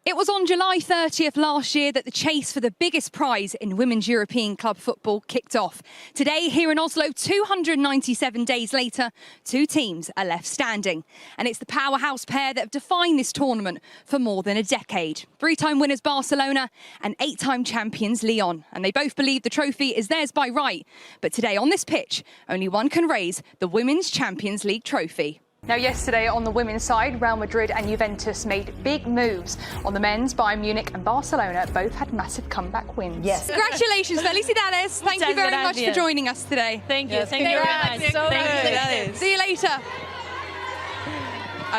It was on July 30th last year that the chase for the biggest prize in women's European club football kicked off. Today, here in Oslo, 297 days later, two teams are left standing. And it's the powerhouse pair that have defined this tournament for more than a decade. Three-time winners Barcelona and eight-time champions Lyon. And they both believe the trophy is theirs by right. But today on this pitch, only one can raise the Women's Champions League trophy. Now, yesterday on the women's side, Real Madrid and Juventus made big moves. On the men's, Bayern Munich and Barcelona both had massive comeback wins. Yes. Congratulations, Felicidades. Thank you very much for joining us today. Thank you. Yes, Thank you very much. so Thank you. See you later.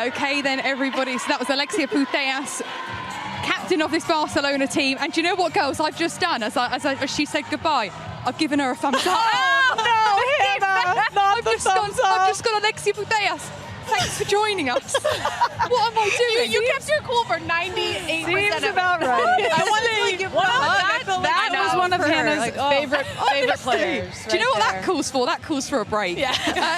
Okay, then, everybody. So that was Alexia Putellas, captain of this Barcelona team. And do you know what, girls, I've just done? As she said goodbye, I've given her a thumbs up. Oh, no, Hannah! Not the thumbs up. I've just got Alexia Putellas. Thanks for joining us. What am I doing? You kept your cool for 98%. Seems about right. I wanted to give That was one of Hannah's favorite players. Do you know what that calls for? That calls for a break. Yeah.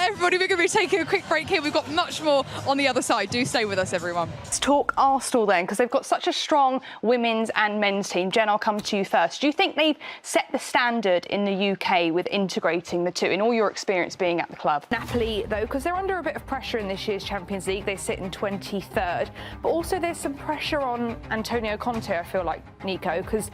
Everybody, we're going to be taking a quick break here. We've got much more on the other side. Do stay with us, everyone. Let's talk Arsenal then, because they've got such a strong women's and men's team. Jen, I'll come to you first. Do you think they've set the standard in the UK with integrating the two, in all your experience being at the club? Napoli, though, because they're under a bit of pressure in this year's Champions League. They sit in 23rd. But also there's some pressure on Antonio Conte, I feel like, Nico, because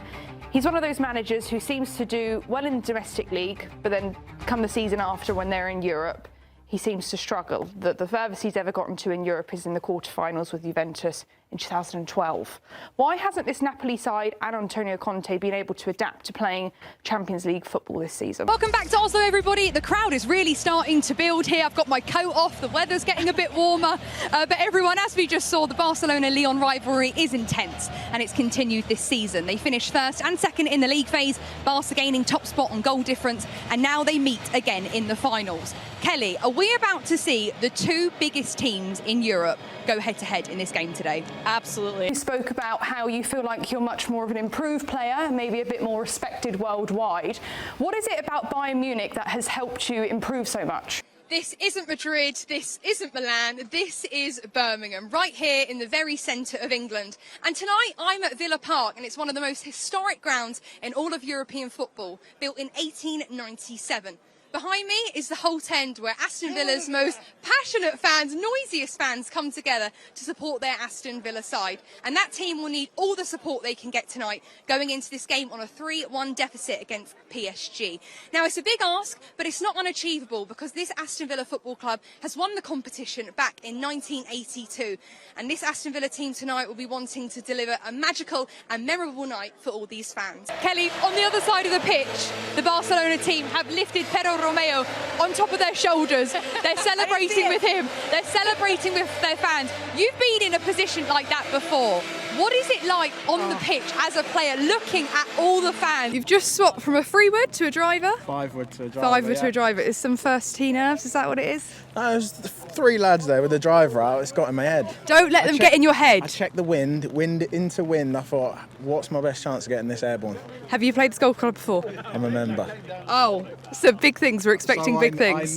he's one of those managers who seems to do well in the domestic league, but then come the season after when they're in Europe, he seems to struggle. The furthest he's ever gotten to in Europe is in the quarterfinals with Juventus in 2012. Why hasn't this Napoli side and Antonio Conte been able to adapt to playing Champions League football this season? Welcome back to Oslo, everybody. The crowd is really starting to build here. I've got my coat off. The weather's getting a bit warmer. But everyone, as we just saw, the Barcelona-Lyon rivalry is intense, and it's continued this season. They finished first and second in the league phase, Barca gaining top spot on goal difference, and now they meet again in the finals. Kelly, are we about to see the two biggest teams in Europe go head-to-head in this game today? Absolutely. You spoke about how you feel like you're much more of an improved player, maybe a bit more respected worldwide. What is it about Bayern Munich that has helped you improve so much? This isn't Madrid, this isn't Milan, this is Birmingham, right here in the very centre of England. And tonight I'm at Villa Park, and it's one of the most historic grounds in all of European football, built in 1897. Behind me is the Holt End, where Aston Villa's most passionate fans, noisiest fans, come together to support their Aston Villa side. And that team will need all the support they can get tonight, going into this game on a 3-1 deficit against PSG. Now, it's a big ask, but it's not unachievable, because this Aston Villa Football Club has won the competition back in 1982. And this Aston Villa team tonight will be wanting to deliver a magical and memorable night for all these fans. Kelly, on the other side of the pitch, the Barcelona team have lifted Pedro Romeo on top of their shoulders. They're celebrating with him. They're celebrating with their fans. You've been in a position like that before. What is it like on the pitch as a player looking at all the fans? You've just swapped from a freewood to a driver? Five-wood to a driver. Five-wood to a driver. Is some first tee nerves? Is that what it is? No, there's three lads there with the driver out. It's got in my head. Don't let them get in your head. I checked the wind into wind. I thought, what's my best chance of getting this airborne? Have you played this golf club before? I'm a member. Oh, so big things. We're expecting big things.